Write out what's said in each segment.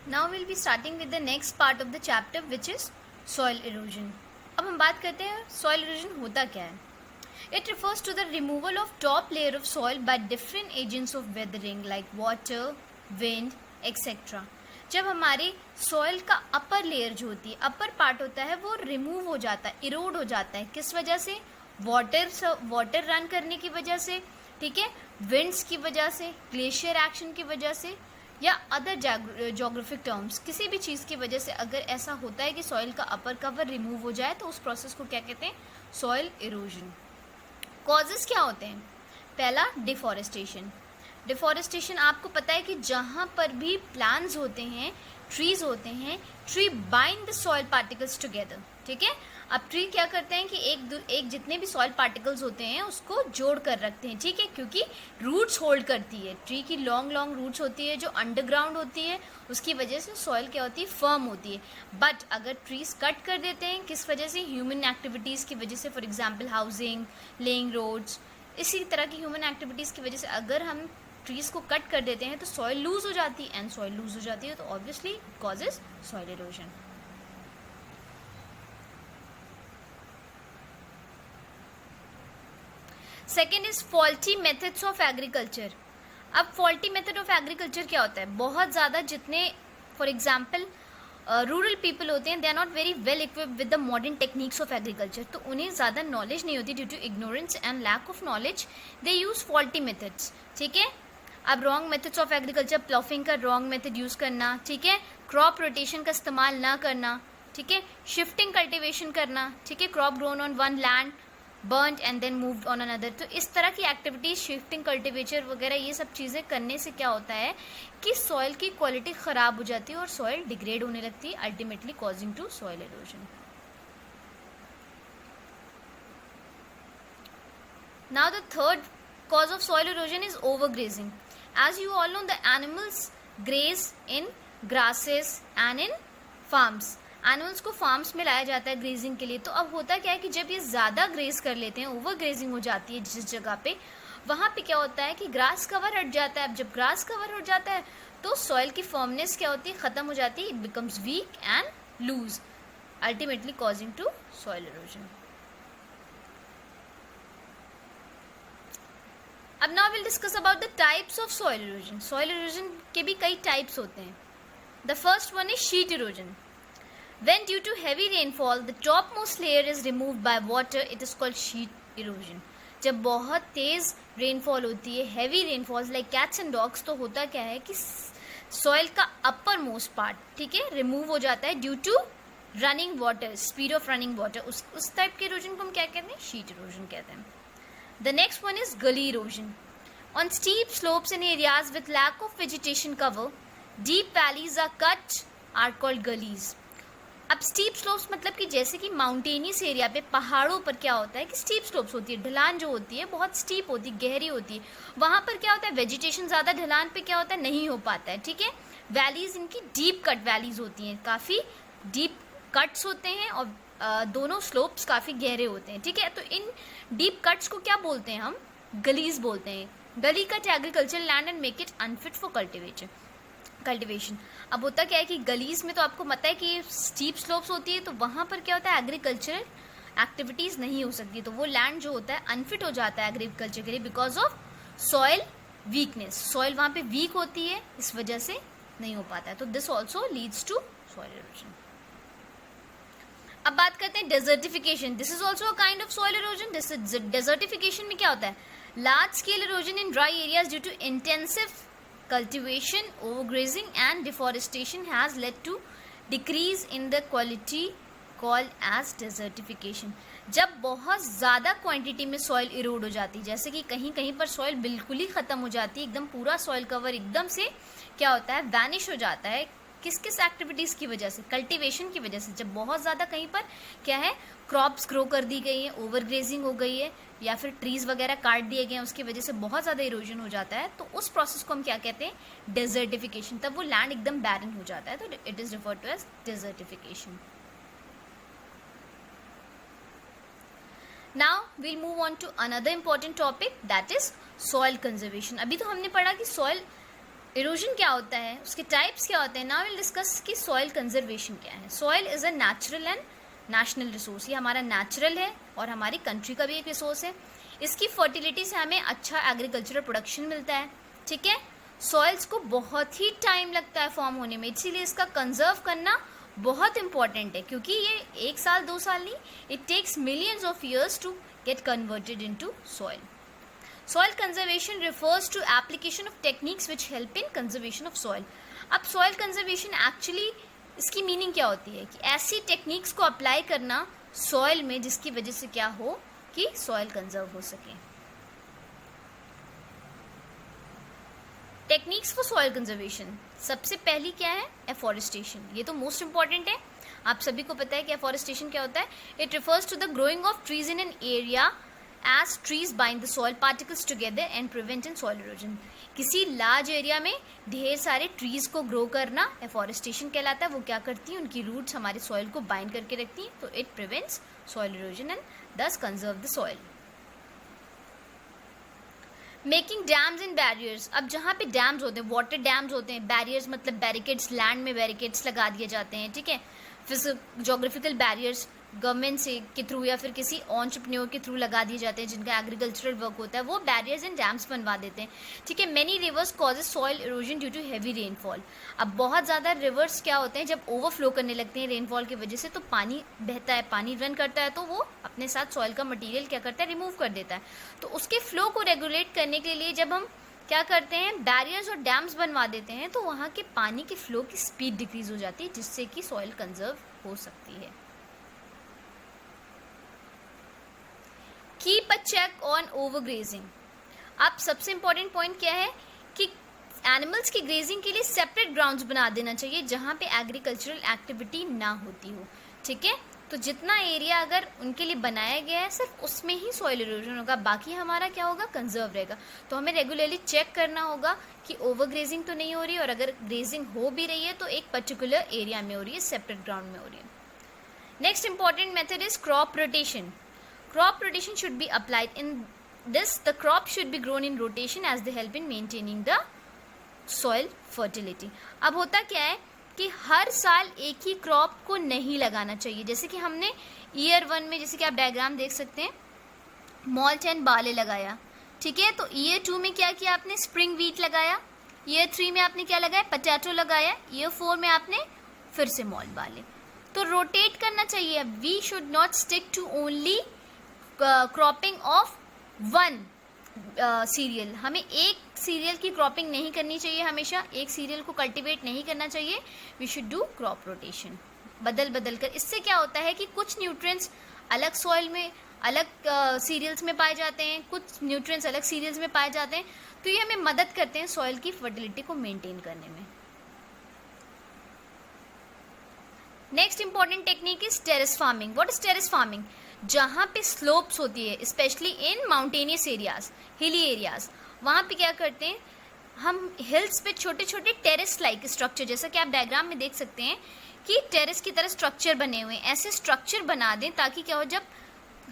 Now we'll be starting with the next part of the chapter which is soil erosion. अब हम बात करते हैं soil erosion होता क्या है. It refers to the removal of top layer of soil by different agents of weathering like water, wind, etc. जब हमारी soil का upper layer जो होती है, upper part होता है, वो remove हो जाता है, erode हो जाता है. किस वजह से? वाटर रन करने की वजह से, ठीक है, विंड्स की वजह से, ग्लेशियर एक्शन की वजह से, या अदर जोग्राफिक टर्म्स, किसी भी चीज़ की वजह से अगर ऐसा होता है कि सॉइल का अपर कवर रिमूव हो जाए तो उस प्रोसेस को क्या कहते हैं? Soil erosion. कॉजेस क्या होते हैं? पहला, डिफॉरेस्टेशन. डिफॉरेस्टेशन आपको पता है कि जहाँ पर भी प्लांट्स होते हैं, ट्रीज होते हैं, tree bind the soil particles together. ठीक है, अब ट्री क्या करते हैं कि एक जितने भी सॉइल पार्टिकल्स होते हैं उसको जोड़ कर रखते हैं. ठीक है, क्योंकि रूट्स होल्ड करती है. ट्री की लॉन्ग रूट्स होती है जो अंडरग्राउंड होती है, उसकी वजह से सॉइल क्या होती है? फर्म होती है. बट अगर ट्रीज कट कर देते हैं, किस वजह से? ह्यूमन एक्टिविटीज़ की वजह से. For example housing, laying roads, इसी तरह की ह्यूमन एक्टिविटीज़ की वजह से अगर हम ट्रीज़ को कट कर देते हैं तो सॉइल लूज हो जाती है, एंड सॉइल लूज हो जाती है तो obviously causes soil erosion. Second is faulty methods of agriculture. अब फॉल्टी मेथड ऑफ एग्रीकल्चर क्या होता है? बहुत ज़्यादा जितने फॉर एग्जाम्पल रूरल पीपल होते हैं, they are not very well equipped with the modern techniques of agriculture. तो उन्हें ज़्यादा नॉलेज नहीं होती. Due to ignorance and lack of knowledge they use faulty methods. ठीक है, अब wrong methods of agriculture, ploughing का रॉन्ग मेथड यूज़ करना, ठीक है, क्रॉप रोटेशन का इस्तेमाल ना करना, ठीक है, शिफ्टिंग कल्टिवेशन करना, ठीक है, crop grown on one land burned and then moved on another. तो इस तरह की एक्टिविटीज, शिफ्टिंग कल्टिवेचर वगैरह, ये सब चीज़ें करने से क्या होता है कि सॉइल की क्वालिटी ख़राब हो जाती है और सॉइल डिग्रेड होने लगती है, ultimately causing to soil erosion. Now the third cause of soil erosion is overgrazing. As you all know, the animals graze in grasses and in farms. Animals को फार्म्स में लाया जाता है ग्रेजिंग के लिए. तो अब होता क्या है कि जब ये ज़्यादा ग्रेज कर लेते हैं, ओवर ग्रेजिंग हो जाती है जिस जगह पे, वहाँ पे क्या होता है कि ग्रास कवर हट जाता है. अब जब ग्रास कवर हट जाता है तो सॉइल की फर्मनेस क्या होती है? ख़त्म हो जाती है. It becomes weak and loose, ultimately causing to soil erosion. अब now will discuss about the types of soil erosion. Soil erosion के भी कई टाइप्स होते हैं. The first one is sheet erosion. When due to heavy rainfall the topmost layer is removed by water, it is called sheet erosion. जब बहुत तेज़ rainfall होती है, heavy rainfalls like cats and dogs, तो होता क्या है कि सॉइल का अपर मोस्ट पार्ट, ठीक है, रिमूव हो जाता है due to running water, speed of running water. उस टाइप के इरोजन को हम क्या कहते हैं? शीट इरोजन कहते हैं. The next one is gully erosion. On steep slopes in areas with lack of vegetation cover, deep valleys are called gullies. अब स्टीप स्लोप्स मतलब कि जैसे कि माउंटेनियस एरिया पे, पहाड़ों पर क्या होता है कि स्टीप स्लोप्स होती है, ढलान जो होती है बहुत स्टीप होती है, गहरी होती है. वहाँ पर क्या होता है? वेजिटेशन ज़्यादा ढलान पे क्या होता है? नहीं हो पाता है. ठीक है, वैलीज इनकी डीप कट वैलीज होती हैं, काफ़ी डीप कट्स होते हैं और दोनों स्लोप्स काफ़ी गहरे होते हैं. ठीक है, तो इन डीप कट्स को क्या बोलते हैं? हम गलीज बोलते हैं. गली cut agriculture land and make it unfit for cultivation. अब होता क्या है कि गलीज में तो आपको पता है कि स्टीप स्लोप्स होती है, तो वहाँ पर क्या होता है? एग्रीकल्चरल एक्टिविटीज़ नहीं हो सकती, तो वो लैंड जो होता है अनफिट हो जाता है एग्रीकल्चर के लिए because of soil weakness. Soil वहाँ पे वीक होती है, इस वजह से नहीं हो पाता है. तो this also leads to soil erosion. अब बात करते हैं desertification. This is also a kind of soil erosion. Desertification में क्या होता है? Large scale erosion in dry areas due to intensive cultivation, overgrazing and deforestation has led to decrease in the quality called as desertification. जब बहुत ज़्यादा quantity में soil Erode हो जाती है, जैसे कि कहीं कहीं पर सॉइल बिल्कुल ही ख़त्म हो जाती है, एकदम पूरा सॉइल कवर एकदम से क्या होता है? वैनिश हो जाता है. किस किस एक्टिविटीज़ की वजह से? कल्टीवेशन की वजह से. जब बहुत ज़्यादा कहीं पर क्या है, क्रॉप्स ग्रो कर दी गई है, ओवरग्रेजिंग हो गई है, या फिर ट्रीज़ वगैरह काट दिए गए हैं, उसकी वजह से बहुत ज़्यादा इरोजन हो जाता है, तो उस प्रोसेस को हम क्या कहते हैं? डेजर्टिफिकेशन. तब वो लैंड एकदम बैरन हो जाता है, तो it is referred to as desertification. Now we'll move on to another important topic, that is soil conservation. अभी तो हमने पढ़ा कि सॉइल इरोजन क्या होता है, उसके टाइप्स क्या होते हैं. नाउ विल डिस्कस कि सॉइल कंजर्वेशन क्या है. Soil is a natural and national resource. ये हमारा नेचुरल है और हमारी कंट्री का भी एक रिसोर्स है. इसकी फर्टिलिटी से हमें अच्छा एग्रीकल्चरल प्रोडक्शन मिलता है. ठीक है. सॉइल्स को बहुत ही टाइम लगता है फॉर्म होने में, इसीलिए इसका कंजर्व करना बहुत इंपॉर्टेंट है, क्योंकि ये 1 साल 2 साल नहीं, it takes millions of years to get converted into soil. Soil conservation refers to application of techniques which help in conservation of soil. अब soil conservation actually इसकी मीनिंग क्या होती है कि ऐसी टेक्निक्स को अप्लाई करना सॉइल में जिसकी वजह से क्या हो कि सॉइल कंजर्व हो सके. टेक्निक्स फॉर सॉइल कंजर्वेशन, सबसे पहली क्या है, एफॉरेस्टेशन. ये तो मोस्ट इंपॉर्टेंट है, आप सभी को पता है कि एफॉरेस्टेशन क्या होता है. It refers to the growing of trees in an area as trees bind the soil particles together and prevent in soil erosion. किसी लार्ज एरिया में ढेर सारे ट्रीज को ग्रो करना एफॉरेस्टेशन कहलाता है. वो क्या करती हैं, उनकी रूट्स हमारे सॉइल को बाइंड करके रखती हैं, तो it prevents soil erosion and thus conserve the soil. Making dams and barriers. अब जहाँ पे डैम्स होते हैं, वाटर डैम्स होते हैं, बैरियर्स मतलब बैरिकेड्स, लैंड में बैरिकेड्स लगा दिए जाते हैं. ठीक है. फिर जोग्राफिकल बैरियर्स गवर्नमेंट से के थ्रू या फिर किसी एंटरप्रेन्योर के थ्रू लगा दिए जाते हैं जिनका एग्रीकल्चरल वर्क होता है, वो बैरियर्स एंड डैम्स बनवा देते हैं. ठीक है. Many rivers causes soil erosion due to heavy rainfall. अब बहुत ज़्यादा रिवर्स क्या होते हैं, जब ओवरफ्लो करने लगते हैं रेनफॉल की वजह से, तो पानी बहता है, पानी रन करता है, तो वो अपने साथ सॉइल का मटीरियल क्या करता है, रिमूव कर देता है. तो उसके फ्लो को रेगुलेट करने के लिए जब हम क्या करते हैं, बैरियर्स और डैम्स बनवा देते हैं, तो वहाँ के पानी के फ्लो की स्पीड डिक्रीज हो जाती है, जिससे कि सॉइल कंजर्व हो सकती है. Keep a check on overgrazing. अब सबसे इंपॉर्टेंट पॉइंट क्या है कि एनिमल्स की ग्रेजिंग के लिए सेपरेट ग्राउंड्स बना देना चाहिए जहाँ पे एग्रीकल्चरल एक्टिविटी ना होती हो. ठीक है. तो जितना एरिया अगर उनके लिए बनाया गया है सिर्फ उसमें ही सॉइल इरोजन होगा, बाकी हमारा क्या होगा, कंजर्व रहेगा. तो हमें रेगुलरली चेक करना होगा कि ओवरग्रेजिंग तो नहीं हो रही है, और अगर ग्रेजिंग हो भी रही है तो एक पर्टिकुलर एरिया में हो रही है, सेपरेट ग्राउंड में हो रही है. Next important method is crop rotation. Crop rotation should be applied. In this, the crop should be grown in rotation as they help in maintaining the soil fertility. अब होता क्या है कि हर साल एक ही क्रॉप को नहीं लगाना चाहिए. जैसे कि हमने ईयर 1 में, जैसे कि आप डायग्राम देख सकते हैं, मॉल्च एंड बार्ले लगाया. ठीक है. तो ईयर 2 में क्या किया आपने, स्प्रिंग व्हीट लगाया. ईयर 3 में आपने क्या लगाया, पोटैटो लगाया. ईयर 4 में आपने फिर से मॉल्च बार्ले. तो रोटेट करना चाहिए. We should not stick to only cropping of one cereal. हमें एक सीरियल की क्रॉपिंग नहीं करनी चाहिए, हमेशा एक सीरियल को कल्टीवेट नहीं करना चाहिए. We should do crop rotation, बदल बदल कर. इससे क्या होता है कि कुछ न्यूट्रिएंट्स अलग सॉइल में, अलग सीरियल्स में पाए जाते हैं, कुछ न्यूट्रिएंट्स अलग सीरियल्स में पाए जाते हैं. तो ये हमें मदद करते हैं सॉइल की फर्टिलिटी को मेंटेन करने में. Next important technique is terrace farming. What is terrace farming? जहाँ पे स्लोप्स होती है, specially in mountainous areas, hilly areas, वहाँ पे क्या करते हैं हम, हिल्स पे छोटे छोटे टेरेस लाइक स्ट्रक्चर, जैसा कि आप डायग्राम में देख सकते हैं कि टेरेस की तरह स्ट्रक्चर बने हुए हैं. ऐसे स्ट्रक्चर बना दें ताकि क्या हो, जब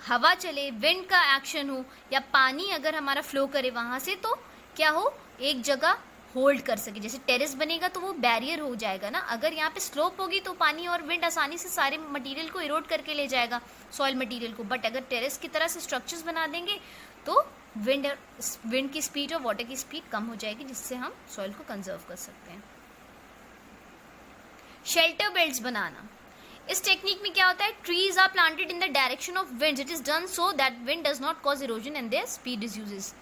हवा चले, विंड का एक्शन हो, या पानी अगर हमारा फ्लो करे वहाँ से, तो क्या हो, एक जगह होल्ड कर सके. जैसे टेरेस बनेगा तो वो बैरियर हो जाएगा ना. अगर यहाँ पे स्लोप होगी तो पानी और विंड आसानी से सारे मटेरियल को इरोड करके ले जाएगा, सॉइल मटेरियल को. बट अगर टेरेस की तरह से स्ट्रक्चर्स बना देंगे तो विंड की स्पीड और वाटर की स्पीड कम हो जाएगी, जिससे हम सॉइल को कंजर्व कर सकते हैं. शेल्टर बेल्ट्स बनाना. इस टेक्निक में क्या होता है, trees are planted in the direction of wind. It is done so that wind does not cause erosion and their speed reduces.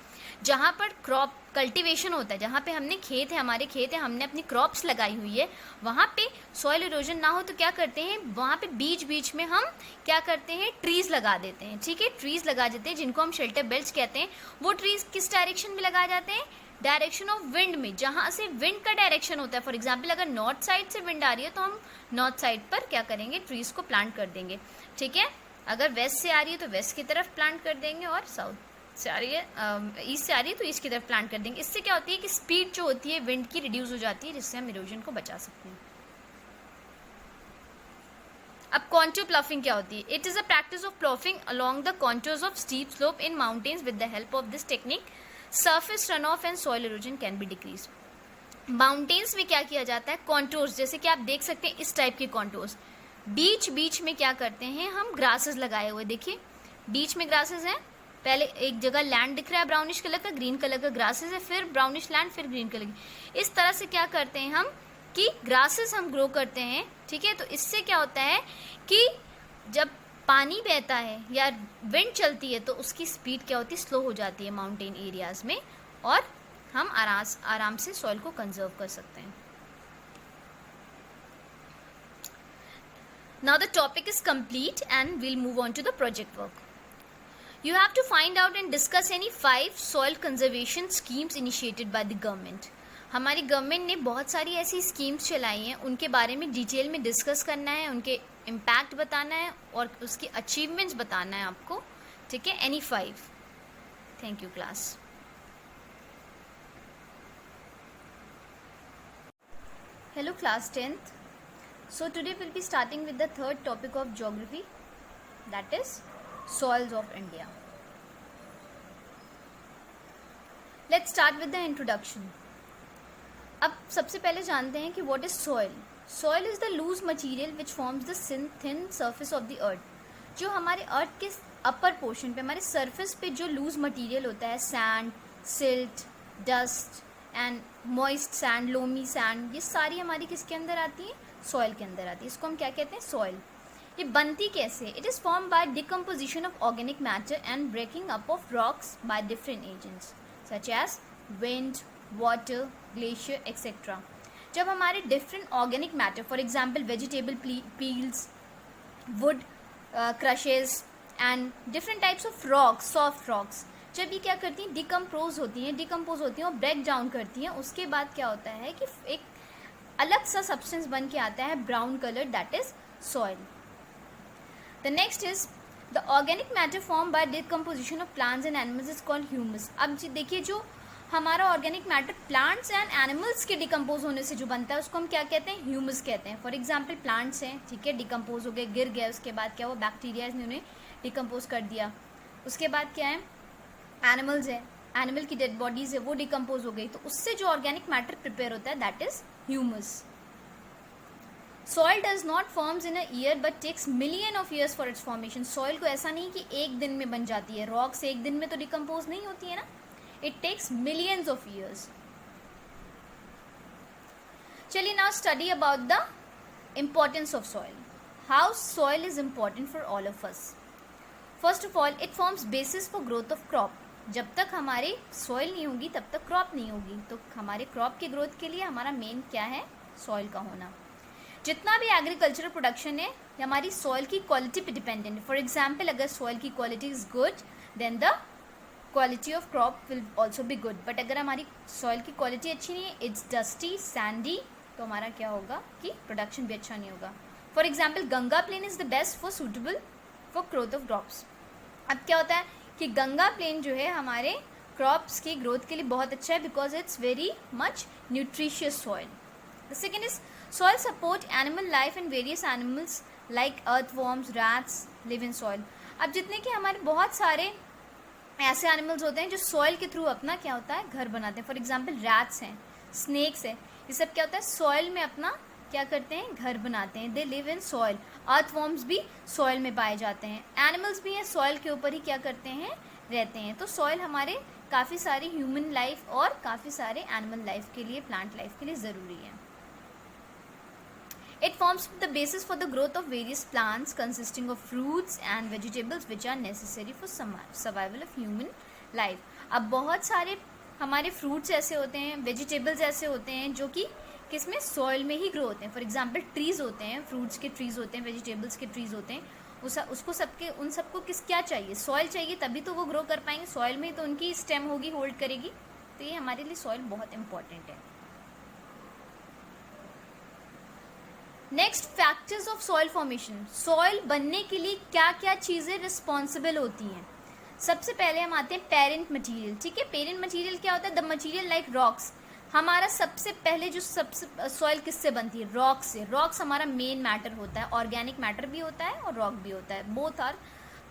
जहाँ पर क्रॉप कल्टीवेशन होता है, जहाँ पे हमने खेत है, हमारे खेत है, हमने अपनी क्रॉप्स लगाई हुई है, वहाँ पे सॉइल इरोजन ना हो तो क्या करते हैं, वहाँ पे बीच बीच में हम क्या करते हैं, ट्रीज लगा देते हैं. ठीक है. ट्रीज लगा देते हैं जिनको हम शेल्टर बेल्ट्स कहते हैं. वो ट्रीज किस डायरेक्शन में लगाए जाते हैं, डायरेक्शन ऑफ विंड में, जहाँ से विंड का डायरेक्शन होता है. फॉर एग्जाम्पल अगर नॉर्थ साइड से विंड आ रही है तो हम नॉर्थ साइड पर क्या करेंगे, ट्रीज को प्लांट कर देंगे. ठीक है. अगर वेस्ट से आ रही है तो वेस्ट की तरफ प्लांट कर देंगे, और साउथ से आ रही है, ईस्ट से आ रही है तो ईस्ट की तरफ प्लांट कर देंगे. इससे क्या होती है कि स्पीड जो होती है विंड की रिड्यूस हो जाती है, जिससे हम इरोजन को बचा सकते हैं. अब कॉन्टूर प्लॉफिंग क्या होती है? It is a practice of ploughing along the contours of steep slope in mountains. With the help of this technique, surface runoff and soil erosion can be decreased. Mountains में क्या किया जाता है, कॉन्टोर्स, जैसे कि आप देख सकते हैं इस टाइप के कॉन्टोर्स। बीच बीच में क्या करते हैं हम, ग्रासेस लगाए हुए, देखिए बीच में ग्रासेस हैं, पहले एक जगह लैंड दिख रहा है ब्राउनिश कलर का, ग्रीन कलर का ग्रासेस है, फिर ब्राउनिश लैंड, फिर ग्रीन कलर की। इस तरह से क्या करते हैं हम कि ग्रासेस हम ग्रो करते हैं, ठीक है। तो इससे क्या होता है कि जब पानी बहता है या विंड चलती है तो उसकी स्पीड क्या होती है, स्लो हो जाती है माउंटेन एरियाज में, और हम आराम से सॉइल को कंजर्व कर सकते हैं। Now the topic is complete and we'll move on to the project work. You have to find out and discuss any 5 soil conservation schemes initiated by the government. हमारी गवर्नमेंट ने बहुत सारी ऐसी schemes चलाई हैं, उनके बारे में डिटेल में डिस्कस करना है, उनके इम्पैक्ट बताना है और उसकी अचीवमेंट्स बताना है आपको, ठीक है। Any 5। Thank you class. Hello class 10th. So today we'll be starting with the third topic of geography, that is soils of India. Let's start with the introduction. अब सबसे पहले जानते हैं कि what is soil. Soil is the loose material which forms the thin surface of the earth. जो हमारे अर्थ के upper portion पे, हमारे सरफेस पे जो लूज मटेरियल होता है, sand, silt, dust and moist sand, loamy sand, ये सारी हमारी किसके अंदर आती है, सॉइल के अंदर आती है। इसको हम क्या कहते हैं, सॉइल। ये बनती कैसे, it is form by decomposition of organic matter and breaking up of rocks by different agents such as wind, water, glacier etcetera. जब हमारे different organic matter, for example vegetable peels, wood crushes and different types of rocks, soft rocks, जब ये क्या करती हैं, decompose होती हैं और ब्रेक डाउन करती हैं, उसके बाद क्या होता है कि एक अलग सा सब्सटेंस बन के आता है brown colour, that is soil. The next is the organic matter form by decomposition of plants and animals is called humus. अब देखिए, जो हमारा organic matter plants and animals के डिकम्पोज होने से जो बनता है उसको हम क्या कहते हैं, ह्यूमस कहते हैं। फॉर एग्जाम्पल प्लांट्स हैं, ठीक है, डिकम्पोज हो गए, गिर गए, उसके बाद क्या हुआ, बैक्टीरिया ने उन्हें डिकम्पोज कर दिया। उसके बाद क्या है, एनिमल्स है, एनिमल की डेड बॉडीज है, वो डिकम्पोज हो गई, तो उससे जो ऑर्गेनिक मैटर प्रिपेयर होता है that is humus. Soil does not forms in a year but takes million of years for its formation. Soil को ऐसा नहीं कि एक दिन में बन जाती है, रॉक्स एक दिन में तो डिकम्पोज नहीं होती है ना, it takes millions of years. चलिए now study about the importance of soil, how soil is important for all of us. First of all, it forms basis for growth of crop. जब तक हमारी soil नहीं होगी तब तक crop नहीं होगी, तो हमारे क्रॉप की ग्रोथ के लिए हमारा मेन क्या है, सॉइल का होना। जितना भी एग्रीकल्चरल प्रोडक्शन है हमारी सॉइल की क्वालिटी पे डिपेंडेंट है। फॉर एग्जाम्पल, अगर सॉइल की quality is good then the quality of crop will also be good, but अगर हमारी सॉइल की क्वालिटी अच्छी नहीं है, इट्स डस्टी, सैंडी, तो हमारा क्या होगा कि प्रोडक्शन भी अच्छा नहीं होगा। For example, Ganga plain is the best for suitable for growth of crops. अब क्या होता है कि गंगा प्लेन जो है हमारे क्रॉप्स की ग्रोथ के लिए बहुत अच्छा है, because it's very much nutritious soil. The second is soil support animal life and various animals like earthworms, rats live in soil. अब जितने कि हमारे बहुत सारे ऐसे एनिमल्स होते हैं जो सॉइल के थ्रू अपना क्या होता है, घर बनाते हैं। फॉर एग्जाम्पल, रैट्स हैं, स्नेक्स हैं, ये सब क्या होता है, सॉइल में अपना क्या करते हैं, घर बनाते हैं, they live in soil. Earthworms भी सॉइल में पाए जाते हैं, एनिमल्स भी हैं, सॉइल के ऊपर ही क्या करते हैं, रहते हैं। तो सॉइल हमारे काफ़ी सारी ह्यूमन लाइफ और काफ़ी सारे एनिमल लाइफ के लिए, प्लांट लाइफ के लिए ज़रूरी है। It forms the basis for the growth of various plants consisting of fruits and vegetables which are necessary for survival of human life. अब बहुत सारे हमारे फ्रूट्स ऐसे होते हैं, वेजिटेबल्स ऐसे होते हैं जो कि किसमें, सॉइल में ही ग्रो होते हैं। फॉर एग्जाम्पल, ट्रीज होते हैं, फ्रूट्स के ट्रीज होते हैं, वेजिटेबल्स के ट्रीज होते हैं, उसको उन सबको क्या चाहिए, सॉइल चाहिए, तभी तो वो ग्रो कर पाएंगे। सॉइल में ही तो उनकी स्टेम होगी, होल्ड करेगी, तो ये हमारे लिए सॉइल बहुत इंपॉर्टेंट है। Next, factors of soil formation. Soil बनने के लिए क्या क्या चीज़ें रिस्पॉन्सिबल होती हैं। सबसे पहले हम आते हैं पेरेंट मटेरियल, ठीक है। पेरेंट मटेरियल क्या होता है, द मटेरियल लाइक रॉक्स। हमारा सबसे पहले जो सॉइल किससे बनती है, रॉक से। रॉक्स हमारा मेन मैटर होता है, ऑर्गेनिक मैटर भी होता है और रॉक भी होता है, both are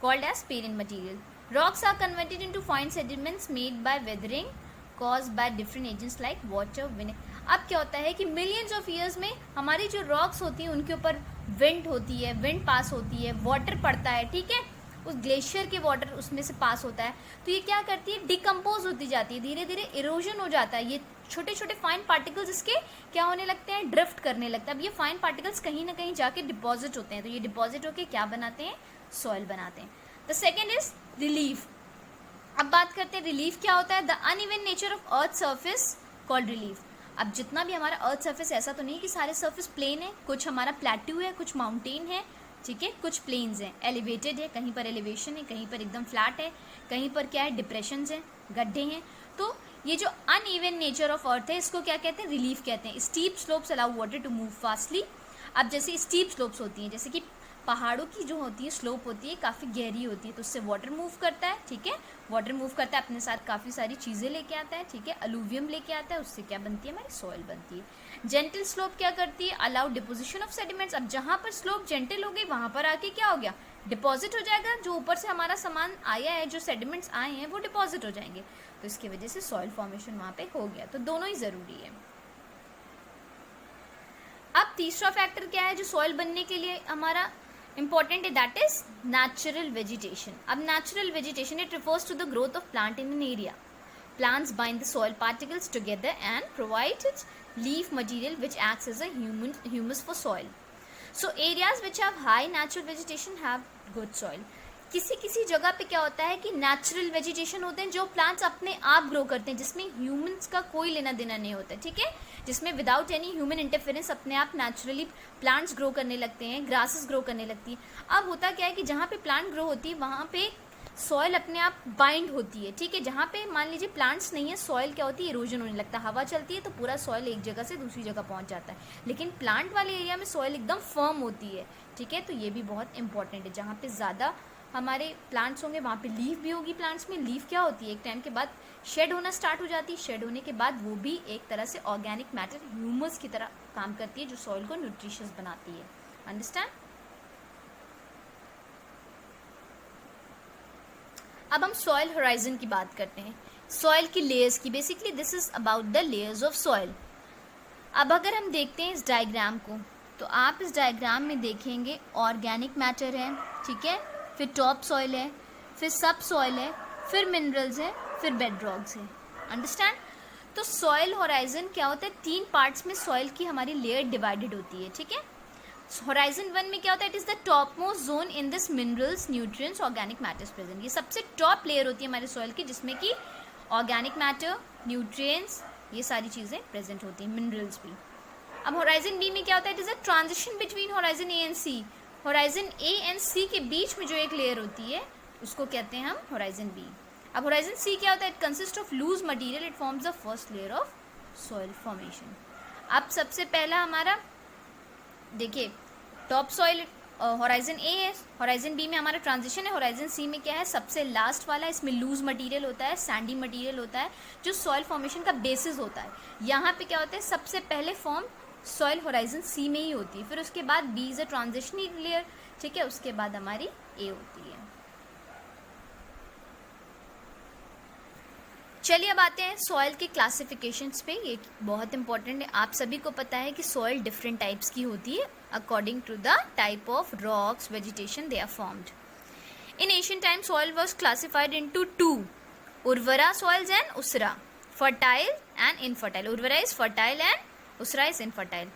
called as parent material. Rocks are converted into fine sediments made by weathering caused by different agents like water, wind। अब क्या होता है कि मिलियंस ऑफ ईयर्स में हमारी जो रॉक्स होती हैं उनके ऊपर विंड होती है, विंड पास होती है, वाटर पड़ता है, ठीक है, उस ग्लेशियर के वाटर उसमें से पास होता है, तो ये क्या करती है, डिकम्पोज होती जाती है, धीरे धीरे इरोजन हो जाता है, ये छोटे छोटे फाइन पार्टिकल्स इसके क्या होने लगते हैं, ड्रिफ्ट करने लगता है। अब ये फाइन पार्टिकल्स कहीं ना कहीं जाके डिपॉजिट होते हैं, तो ये डिपॉजिट होके क्या बनाते हैं, सॉइल बनाते हैं। The second is relief. अब बात करते हैं रिलीफ क्या होता है। The uneven nature of earth surface called relief. अब जितना भी हमारा अर्थ सर्फेस, ऐसा तो नहीं कि सारे सर्फेस प्लेन है, कुछ हमारा प्लेट्यू है, कुछ माउंटेन है, ठीक है, कुछ प्लेन्स हैं, एलिवेटेड है, कहीं पर एलिवेशन है, कहीं पर एकदम फ्लैट है, कहीं पर क्या है, डिप्रेशंस हैं, गड्ढे हैं। तो ये जो अनइवन नेचर ऑफ अर्थ है इसको क्या कहते हैं, रिलीफ कहते हैं। Steep slopes allow water to move fastly. अब जैसे स्टीप स्लोप्स होती हैं, जैसे कि पहाड़ों की जो होती है स्लोप होती है काफ़ी गहरी होती है, तो उससे वाटर मूव करता है, ठीक है, वाटर मूव करता है, अपने साथ काफ़ी सारी चीज़ें लेके आता है, ठीक है, अलूवियम लेके आता है, उससे क्या बनती है, हमारी सॉइल बनती है। जेंटल स्लोप क्या करती है, अलाउ डिपोजिशन ऑफ सेडिमेंट्स। अब जहाँ पर स्लोप जेंटल हो गई वहाँ पर आके क्या हो गया, डिपॉजिट हो जाएगा, जो ऊपर से हमारा सामान आया है, जो सेडिमेंट्स आए हैं वो डिपॉजिट हो जाएंगे, तो इसकी वजह से सॉइल फॉर्मेशन वहाँ पे हो गया। तो दोनों ही ज़रूरी है। अब तीसरा फैक्टर क्या है जो सॉइल बनने के लिए हमारा important है, that is natural vegetation. अब natural vegetation, it refers to the growth of plant in an area. Plants bind the soil particles together and provide its leaf material which acts as a humus for soil. So areas which have high natural vegetation have good soil. किसी किसी जगह पे क्या होता है कि natural vegetation होते हैं जो प्लांट्स अपने आप ग्रो करते हैं, जिसमें ह्यूमंस का कोई लेना देना नहीं होता है, ठीक है, जिसमें विदाउट एनी ह्यूमन इंटरफेरेंस अपने आप नेचुरली प्लांट्स ग्रो करने लगते हैं, ग्रासेस ग्रो करने लगती है। अब होता क्या है कि जहाँ पे प्लांट ग्रो होती है वहाँ पे सॉइल अपने आप बाइंड होती है, ठीक है, जहाँ पे मान लीजिए प्लांट्स नहीं है, सॉइल क्या होती है, इरोजन होने लगता है, हवा चलती है तो पूरा सॉइल एक जगह से दूसरी जगह पहुँच जाता है। लेकिन प्लांट वाले एरिया में सॉइल एकदम फर्म होती है, ठीक है, तो ये भी बहुत इंपॉर्टेंट है। जहाँ पे ज़्यादा हमारे प्लांट्स होंगे वहाँ पे लीफ भी होगी। प्लांट्स में लीफ क्या होती है, एक टाइम के बाद शेड होना स्टार्ट हो जाती है, शेड होने के बाद वो भी एक तरह से ऑर्गेनिक मैटर ह्यूमस की तरह काम करती है, जो सॉइल को न्यूट्रिशियस बनाती है। अंडरस्टैंड। अब हम सॉइल होराइजन की बात करते हैं, सॉइल की लेयर्स की। Basically this is about the layers of soil. अब अगर हम देखते हैं इस डायग्राम को, तो आप इस डायग्राम में देखेंगे ऑर्गेनिक मैटर है, ठीक है, फिर टॉप सॉइल है, फिर सब सॉइल है, फिर मिनरल्स है, फिर बेड रॉक्स है। अंडरस्टैंड। तो सॉइल होराइजन क्या होता है, 3 पार्ट्स में सॉइल की हमारी लेयर डिवाइडेड होती है, ठीक है। होराइजन 1 में क्या होता है, it is the top most zone in this minerals, nutrients, organic matters present. ये सबसे टॉप लेयर होती है हमारे सॉइल की, जिसमें कि ऑर्गेनिक मैटर, न्यूट्रिएंट्स, ये सारी चीज़ें प्रेजेंट होती हैं, मिनरल्स भी। अब होराइजन बी में क्या होता है, it is a transition between horizon A and C. Horizon A and C के बीच में जो एक लेयर होती है उसको कहते हैं हम होराइजन बी। अब होराइजन सी क्या होता है, it consist of loose material, it forms the first layer of soil formation. अब सबसे पहला हमारा देखिए टॉप सॉइल होराइजन ए है, होराइजन बी में हमारा ट्रांजिशन है, होराइजन सी में क्या है, सबसे लास्ट वाला, इसमें लूज मटेरियल होता है, सैंडी मटेरियल होता है, जो सॉइल फॉर्मेशन का बेसिस होता है। यहाँ पे क्या होता है, सबसे पहले फॉर्म सॉइल होराइजन सी में ही होती है, फिर उसके बाद B is a transitional layer, ठीक है, उसके बाद हमारी ए होती है। चलिए अब आते हैं सॉइल के क्लासिफिकेशंस पे। ये बहुत इंपॉर्टेंट है, आप सभी को पता है कि सॉइल डिफरेंट टाइप्स की होती है according to the type of rocks, vegetation they are formed. In ancient time soil was classified into 2 उर्वरा सॉइल्स एंड उसरा, फर्टाइल एंड इनफर्टाइल। उर्वरा is fertile and Usra is infertile.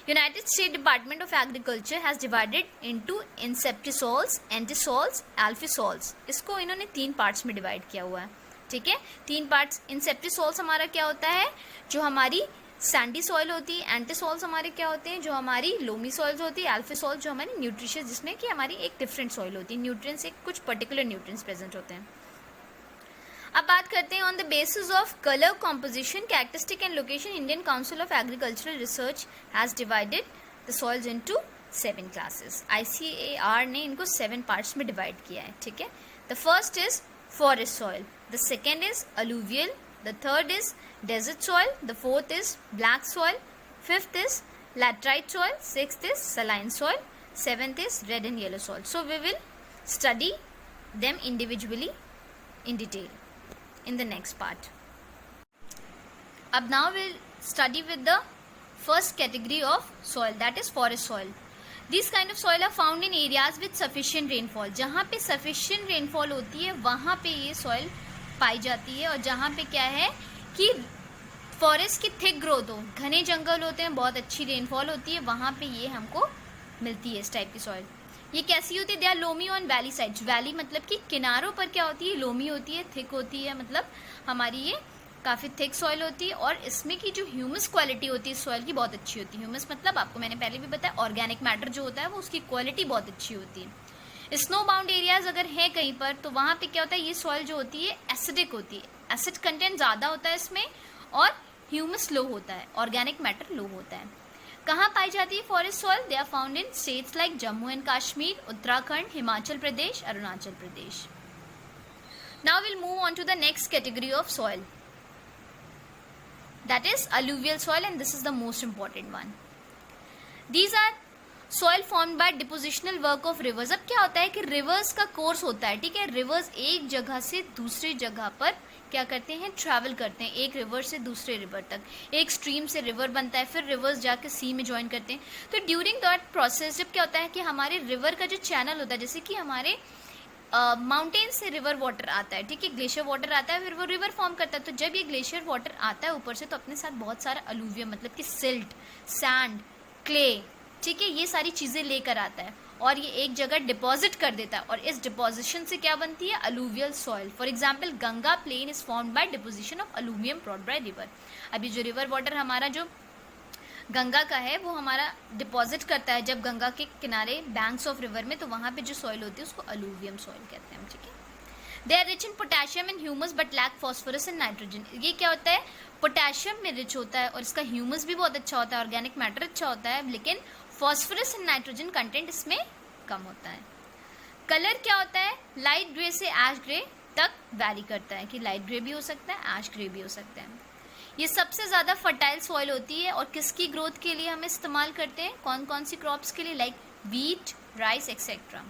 United States Department of Agriculture has divided into insectisols, antisols, alphisols. इसको इन्होंने 3 parts में divide किया हुआ है, ठीक है, 3 पार्ट्स। इंसेप्टिसोल्स हमारा क्या होता है, जो हमारी सैंडी सॉइल होती है। एंटीसोल्स हमारे क्या होते हैं, जो हमारी लोमी सॉइल्स होती है। एल्फिसोल जो हमारी न्यूट्रिशियस, जिसमें कि हमारी एक डिफरेंट सॉइल होती है, न्यूट्रिएंट्स, एक कुछ पर्टिकुलर न्यूट्रिएंट्स प्रेजेंट होते हैं। अब बात करते हैं on the basis of colour composition, characteristic and location, Indian council of agricultural research has divided the soils into 7 classes. ICAR ने इनको 7 पार्ट्स में डिवाइड किया है, ठीक है। The first is forest soil, the second is alluvial, the third is desert soil, the fourth is black soil, fifth is laterite soil, sixth is saline soil, seventh is red and yellow soil. So we will study them individually in detail in the next part. Now we'll study with the first category of soil, that is forest soil. These kind of soil are found in areas with sufficient rainfall. जहाँ पे sufficient rainfall होती है वहाँ पे ये soil पाई जाती है, और जहाँ पे क्या है कि फॉरेस्ट की थिक ग्रोथ हो, घने जंगल होते हैं, बहुत अच्छी रेनफॉल होती है, वहाँ पे ये हमको मिलती है इस टाइप की सॉइल. ये कैसी होती है? They are loamy on valley sides. Valley मतलब कि किनारों पर क्या होती है, लोमी होती है, थिक होती है, मतलब हमारी ये काफ़ी थिक सॉइल होती है. और इसमें की जो ह्यूमस क्वालिटी होती है सॉइल की बहुत अच्छी होती है. ह्यूमस मतलब आपको मैंने पहले भी बताया, ऑर्गेनिक मैटर जो होता है वो उसकी क्वालिटी बहुत अच्छी होती है. स्नो बाउंड एरियाज अगर है कहीं पर तो वहाँ पे क्या होता है, ये सॉइल जो होती है एसिडिक होती है, एसिड कंटेंट ज़्यादा होता है इसमें, और ह्यूमस लो होता है, ऑर्गेनिक मैटर लो होता है. कहाँ पाई जाती है forest soil? They are found in states like Jammu and Kashmir, Uttarakhand, Himachal Pradesh, Arunachal Pradesh. Now will move on to the next category of soil, that is alluvial soil, and this is the most important one. These are soil formed by depositional work of rivers. अब क्या होता है कि reverse का course होता है, ठीक है. रिवर्स एक जगह से दूसरी जगह पर क्या करते हैं, ट्रैवल करते हैं, एक रिवर से दूसरे रिवर तक. एक स्ट्रीम से रिवर बनता है, फिर रिवर्स जाके सी में ज्वाइन करते हैं. तो ड्यूरिंग दैट प्रोसेस जब क्या होता है कि हमारे रिवर का जो चैनल होता है, जैसे कि हमारे माउंटेन से रिवर वाटर आता है, ठीक है, ग्लेशियर वाटर आता है, फिर वो रिवर फॉर्म करता है. तो जब ये ग्लेशियर वाटर आता है ऊपर से तो अपने साथ बहुत सारा अलूवियम मतलब कि सिल्ट, सैंड, क्ले, ठीक है, ये सारी चीज़ें लेकर आता है और ये एक जगह डिपॉजिट कर देता है. और इस डिपॉजिशन से क्या बनती है, alluvial soil. For example Ganga plain is formed by deposition of alluvium brought by river. अभी जो रिवर वाटर हमारा जो गंगा का है वो हमारा डिपॉजिट करता है जब गंगा के किनारे बैंक्स ऑफ रिवर में, तो वहाँ पे जो सॉइल होती है उसको अलूवियम सॉइल कहते हैं, ठीक है. They are rich in potassium and humus but lack phosphorus and nitrogen. ये क्या होता है, पोटेशियम में रिच होता है और इसका ह्यूमस भी बहुत अच्छा होता है, ऑर्गेनिक मैटर अच्छा होता है, लेकिन फॉस्फोरस एंड नाइट्रोजन कंटेंट इसमें कम होता है. कलर क्या होता है, लाइट ग्रे से ऐश ग्रे तक वैरी करता है, कि लाइट ग्रे भी हो सकता है, ऐश ग्रे भी हो सकता है. ये सबसे ज़्यादा फर्टाइल सॉइल होती है और किसकी ग्रोथ के लिए हम इस्तेमाल करते हैं, कौन कौन सी क्रॉप्स के लिए, लाइक वीट, राइस एक्सेट्रा.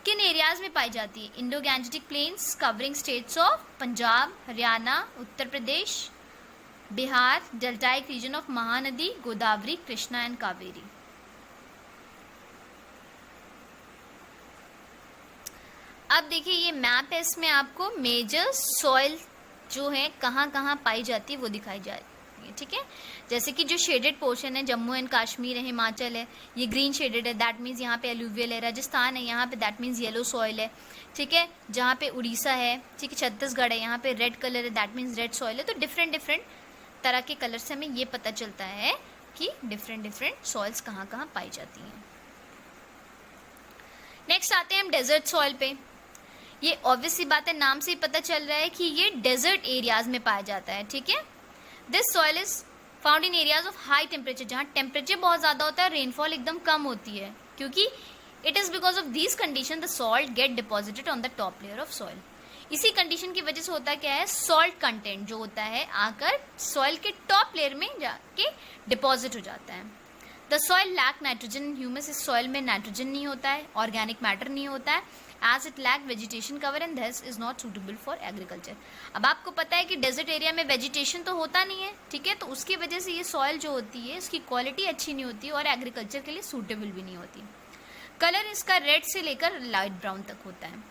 किन एरियाज में पाई जाती है, Indo Gangetic plains covering states of Punjab, Haryana, Uttar Pradesh, Bihar, deltaic region of Mahanadi, Godavari, Krishna and Kaveri. अब देखिए ये मैप है, इसमें आपको मेजर सॉइल जो है कहाँ कहाँ पाई जाती है वो दिखाई जाती है, ठीक है. जैसे कि जो शेडेड पोर्शन है, जम्मू एंड कश्मीर है, हिमाचल है, ये ग्रीन शेडेड है, दैट मीन्स यहाँ पे एलुवियल है. राजस्थान है, यहाँ पे दैट मीन्स येलो सॉइल है, ठीक है. जहाँ पे उड़ीसा है, ठीक है, छत्तीसगढ़ है, यहाँ पे रेड कलर है, दैट मीन्स रेड सॉइल है. तो डिफरेंट डिफरेंट तरह के कलर से हमें ये पता चलता है कि डिफरेंट डिफरेंट सॉइल्स कहाँ कहाँ पाई जाती हैं. नेक्स्ट आते हैं हम डेजर्ट सॉइल पे. ये ऑब्वियस सी बात है, नाम से ही पता चल रहा है कि ये डेजर्ट एरियाज में पाया जाता है, ठीक है. This soil is found in areas of high temperature, जहाँ टेम्परेचर बहुत ज़्यादा होता है, रेनफॉल एकदम कम होती है, क्योंकि it is because of these condition the salt get deposited on the top layer of soil. इसी कंडीशन की वजह से होता क्या है, सॉल्ट कंटेंट जो होता है आकर सॉइल के टॉप लेयर में जाके डिपॉजिट हो जाता है. The soil lack nitrogen and humus. इस सॉइल में नाइट्रोजन नहीं होता है, ऑर्गेनिक मैटर नहीं होता है, as it lack vegetation cover and thus is not suitable for agriculture. अब आपको पता है कि डेजर्ट एरिया में वेजिटेशन तो होता नहीं है, ठीक है, तो उसकी वजह से ये सॉइल जो होती है उसकी क्वालिटी अच्छी नहीं होती और एग्रीकल्चर के लिए सूटेबल भी नहीं होती. कलर इसका रेड से लेकर लाइट ब्राउन तक होता है,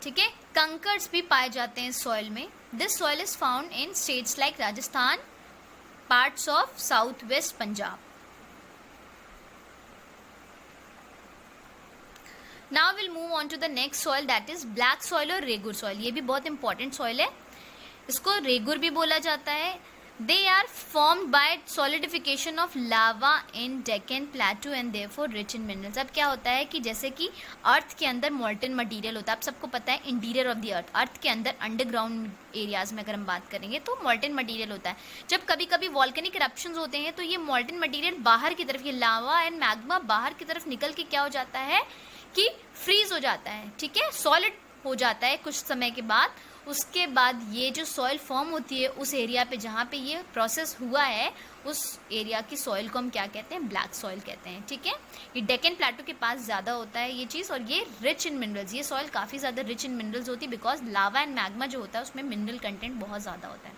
ठीक है. कंकर्स भी पाए जाते हैं सॉइल में. This soil is found in states like Rajasthan, parts of south west Punjab. Now we'll move on to the next soil, that is black soil और रेगुर soil. ये भी बहुत important soil है, इसको रेगुर भी बोला जाता है. They are formed by solidification of lava in Deccan Plateau and therefore rich in minerals. अब क्या होता है कि जैसे कि अर्थ के अंदर molten material होता है, आप सबको पता है इंटीरियर ऑफ द अर्थ के अंदर अंडरग्राउंड एरियाज में अगर हम बात करेंगे तो molten material होता है. जब कभी कभी वॉल्केनिक eruptions होते हैं तो ये molten material बाहर की तरफ, ये लावा एंड मैग्मा बाहर की तरफ निकल के क्या हो जाता है कि फ्रीज हो जाता है, ठीक है, सॉलिड हो जाता है कुछ समय के बाद. उसके बाद ये जो सॉइल फॉर्म होती है उस एरिया पे जहाँ पे ये प्रोसेस हुआ है उस एरिया की सॉइल को हम क्या कहते हैं, ब्लैक सॉइल कहते हैं, ठीक है. ये डेक्कन प्लेटो के पास ज़्यादा होता है ये चीज़, और ये रिच इन मिनरल्स, ये सॉइल काफ़ी ज़्यादा रिच इन मिनरल्स होती है बिकॉज लावा एंड मैग्मा जो होता है उसमें मिनरल कंटेंट बहुत ज़्यादा होता है.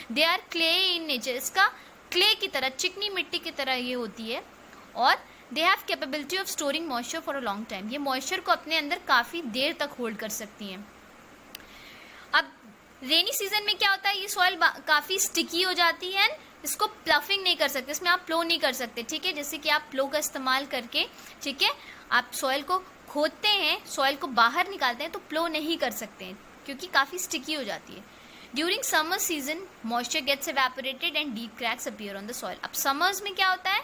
They are clay in nature, इसका क्ले की तरह, चिकनी मिट्टी की तरह ये होती है, और they have capability of storing moisture for a long time, ये मॉइस्चर को अपने अंदर काफ़ी देर तक होल्ड कर सकती हैं। अब रेनी सीजन में क्या होता है, ये सॉइल काफ़ी स्टिकी हो जाती है, इसको प्लफिंग नहीं कर सकते, इसमें आप प्लो नहीं कर सकते, ठीक है, जैसे कि आप प्लो का इस्तेमाल करके, ठीक है, आप सॉइल को खोदते हैं, सॉइल को बाहर निकालते हैं, तो प्लो नहीं कर सकते हैं क्योंकि काफ़ी स्टिकी हो जाती है। During summer season moisture gets evaporated and deep cracks appear on the soil. अब समर्स में क्या होता है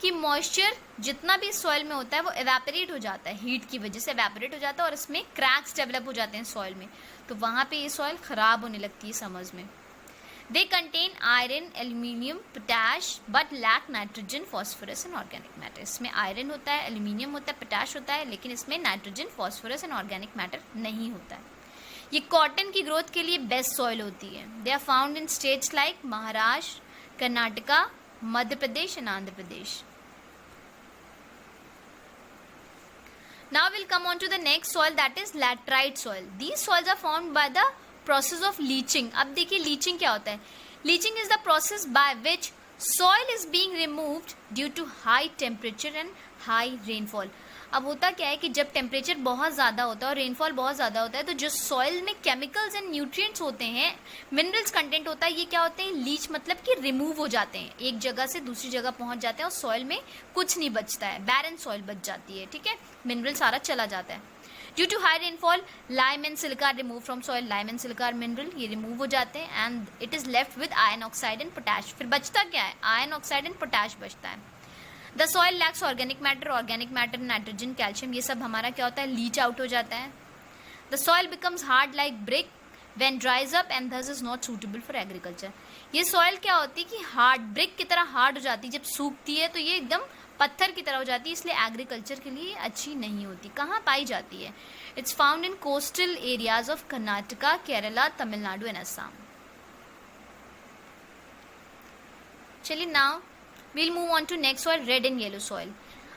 कि मॉइस्चर जितना भी सॉइल में होता है वो एवेपोरेट हो जाता है, हीट की वजह से एवेपोरेट हो जाता है, और इसमें क्रैक्स डेवलप हो जाते हैं सॉइल में, तो वहाँ पे ये सॉइल ख़राब होने लगती है समर्स में। They contain iron, aluminium, potash but lack nitrogen, phosphorus and organic matter. इसमें आयरन होता है, एल्यूमिनियम होता है, पोटैश होता है, लेकिन इसमें nitrogen, phosphorus and organic matter नहीं होता है। ये कॉटन की ग्रोथ के लिए बेस्ट सॉइल होती है। They are found in states like Maharashtra, Karnataka, Madhya Pradesh and Andhra Pradesh. Now we'll come on to the next soil, that is laterite soil. These soils are formed by the process of leaching. अब देखिए leaching क्या होता है। Leaching is the process by which soil is being removed due to high temperature and high rainfall. अब होता क्या है कि जब टेम्परेचर बहुत ज़्यादा होता है और रेनफॉल बहुत ज़्यादा होता है, तो जो सॉइल में केमिकल्स एंड न्यूट्रिएंट्स होते हैं, मिनरल्स कंटेंट होता है, ये क्या होते हैं, लीच मतलब कि रिमूव हो जाते हैं, एक जगह से दूसरी जगह पहुंच जाते हैं और सॉइल में कुछ नहीं बचता है, बैरन सॉइल बच जाती है, ठीक है, मिनरल सारा चला जाता है। Due to high rainfall lime and silica remove from soil, lime and silica mineral ये रिमूव हो जाते हैं, and it is left with iron oxide and potash. फिर बचता क्या है, आयरन ऑक्साइड एंड पोटैश बचता है। The soil lakhs organic matter, nitrogen, calcium, ये सब हमारा क्या होता है, लीच आउट हो जाता है। The soil becomes hard like brick when ड्राइज up and thus is not suitable for agriculture. ये सॉइल क्या होती है कि हार्ड, ब्रिक की तरह हार्ड हो जाती है, जब सूखती है तो ये एकदम पत्थर की तरह हो जाती है, इसलिए एग्रीकल्चर के लिए अच्छी नहीं होती। कहाँ पाई जाती है, it's found in coastal areas of Karnataka, Kerala, Tamil Nadu and Assam. चलिए now we'll move on to next soil, red and yellow soil.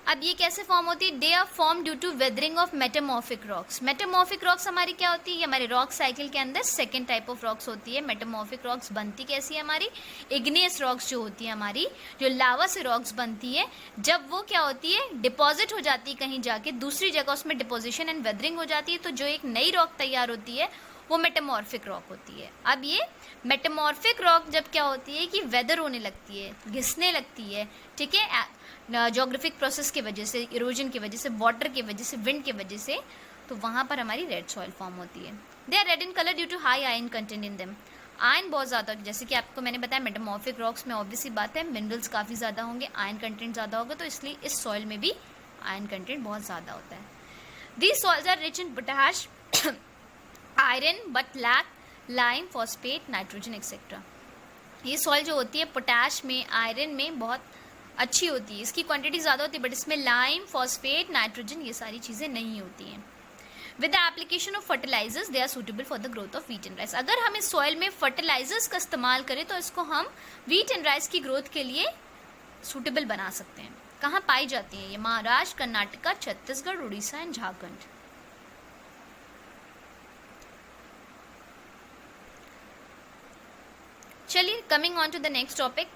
अब ये कैसे फॉर्म होती है, they are form due to weathering of metamorphic rocks. Metamorphic rocks हमारी क्या होती है, ये हमारे रॉक साइकिल के अंदर सेकेंड टाइप ऑफ रॉक्स होती है। मेटामॉर्फिक रॉक्स बनती कैसी है, हमारी इग्नियस रॉक्स जो होती है, हमारी जो लावा से रॉक्स बनती है, जब वो क्या होती है, डिपॉजिट हो जाती है कहीं जाके दूसरी जगह, उसमें डिपोजिशन एंड वेदरिंग हो जाती है, तो जो एक नई रॉक तैयार होती है वो मेटामॉर्फिक रॉक होती है। अब ये मेटामॉर्फिक रॉक जब क्या होती है कि वेदर होने लगती है, घिसने लगती है, ठीक है, जोग्राफिक प्रोसेस की वजह से, इरोजन की वजह से, वाटर की वजह से, विंड की वजह से, तो वहाँ पर हमारी रेड सॉइल फॉर्म होती है। They are red in colour due to high iron content in them. Iron बहुत ज़्यादा होगी, जैसे कि आपको मैंने बताया मेटामॉर्फिक रॉक्स में ऑब्वियसली बात है मिनरल्स काफ़ी ज़्यादा होंगे, आयरन कंटेंट ज़्यादा होगा, तो इसलिए इस सॉइल में भी आयरन कंटेंट बहुत ज़्यादा होता है। These soils are rich in potash, iron but lack lime, phosphate, nitrogen etcetera. ये सॉइल जो होती है पोटैश में, आयरन में बहुत अच्छी होती है, इसकी क्वांटिटी ज़्यादा होती है, बट इसमें लाइम, फॉस्फेट, नाइट्रोजन ये सारी चीज़ें नहीं होती हैं। With the application of fertilisers they are suitable for the growth of wheat and rice. अगर हम इस सॉइल में फर्टिलाइजर्स का इस्तेमाल करें तो इसको हम व्हीट एंड राइस की ग्रोथ के लिए सूटेबल बना सकते हैं। कहाँ पाई जाती है ये, महाराष्ट्र, कर्नाटका, छत्तीसगढ़, उड़ीसा एंड झारखंड। चलिए coming on to the next topic,